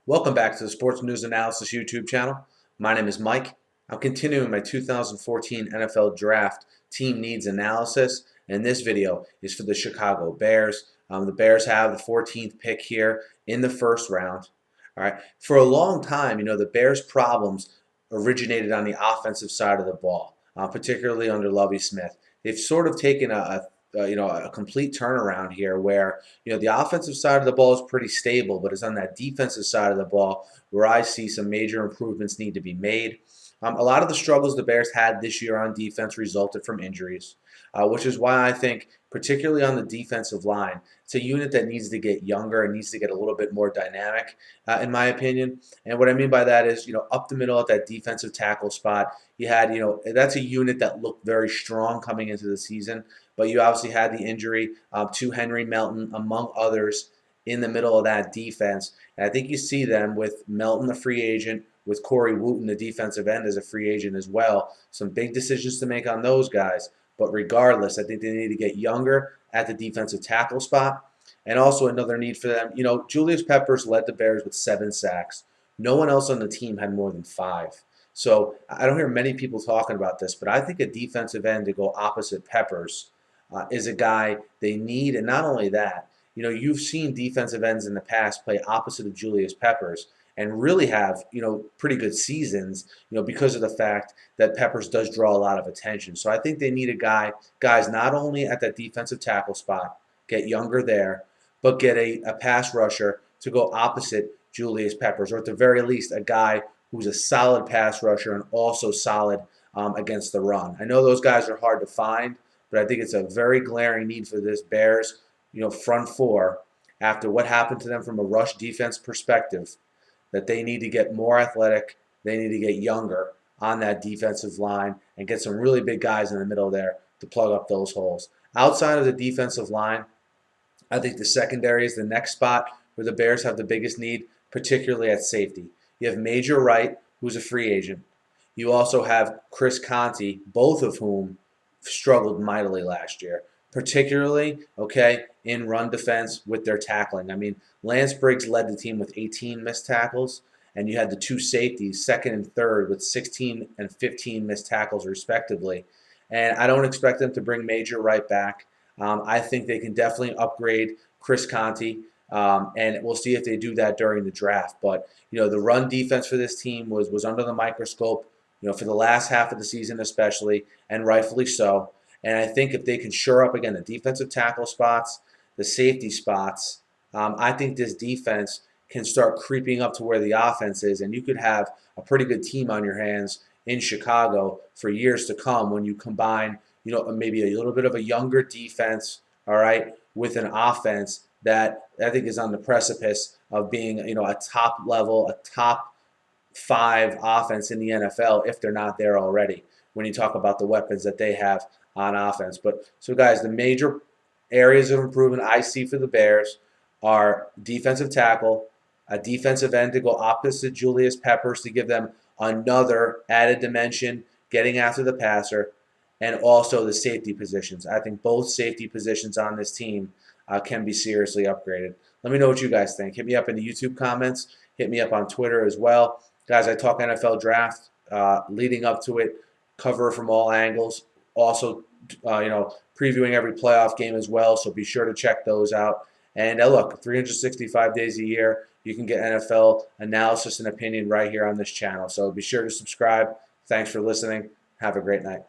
Welcome back to the Sports News Analysis YouTube channel. My name is Mike. I'm continuing my 2014 NFL Draft team needs analysis, and this video is for the Chicago Bears. The Bears have the 14th pick here in the first round. All right. For a long time, the Bears' problems originated on the offensive side of the ball, particularly under Lovie Smith. They've sort of taken a complete turnaround here where the offensive side of the ball is pretty stable, but it's on that defensive side of the ball where I see some major improvements need to be made. A lot of the struggles the Bears had this year on defense resulted from injuries, which is why I think, particularly on the defensive line, it's a unit that needs to get younger and needs to get a little bit more dynamic, in my opinion. And what I mean by that is, up the middle at that defensive tackle spot, you had, that's a unit that looked very strong coming into the season, but you obviously had the injury to Henry Melton, among others, in the middle of that defense. And I think you see them with Melton, the free agent, with Corey Wooten, the defensive end, as a free agent as well. Some big decisions to make on those guys. But regardless, I think they need to get younger at the defensive tackle spot. And also another need for them, Julius Peppers led the Bears with 7 sacks. No one else on the team had more than 5. So I don't hear many people talking about this, but I think a defensive end to go opposite Peppers is a guy they need. And not only that, you've seen defensive ends in the past play opposite of Julius Peppers and really have, pretty good seasons, because of the fact that Peppers does draw a lot of attention. So I think they need guys not only at that defensive tackle spot, get younger there, but get a pass rusher to go opposite Julius Peppers, or at the very least, a guy who's a solid pass rusher and also solid against the run. I know those guys are hard to find, but I think it's a very glaring need for this Bears, front four, after what happened to them from a rush defense perspective, that they need to get more athletic, they need to get younger on that defensive line and get some really big guys in the middle there to plug up those holes. Outside of the defensive line, I think the secondary is the next spot where the Bears have the biggest need, particularly at safety. You have Major Wright, who's a free agent. You also have Chris Conte, both of whom struggled mightily last year, particularly, in run defense with their tackling. I mean, Lance Briggs led the team with 18 missed tackles, and you had the 2 safeties, second and third, with 16 and 15 missed tackles respectively. And I don't expect them to bring Major Wright back. I think they can definitely upgrade Chris Conte, and we'll see if they do that during the draft. But, the run defense for this team was under the microscope, for the last half of the season especially, and rightfully so. And I think if they can shore up, again, the defensive tackle spots, the safety spots, I think this defense can start creeping up to where the offense is, and you could have a pretty good team on your hands in Chicago for years to come when you combine, maybe a little bit of a younger defense, all right, with an offense that I think is on the precipice of being, a top level, a top 5 offense in the NFL if they're not there already, when you talk about the weapons that they have on offense. But so guys, the major areas of improvement I see for the Bears are defensive tackle, a defensive end to go opposite Julius Peppers to give them another added dimension getting after the passer, and also the safety positions. I think both safety positions on this team can be seriously upgraded. Let me know what you guys think. Hit me up in the YouTube comments. Hit me up on Twitter as well. Guys, I talk NFL draft leading up to it, cover from all angles. Also, previewing every playoff game as well, so be sure to check those out. And look, 365 days a year, you can get NFL analysis and opinion right here on this channel. So be sure to subscribe. Thanks for listening. Have a great night.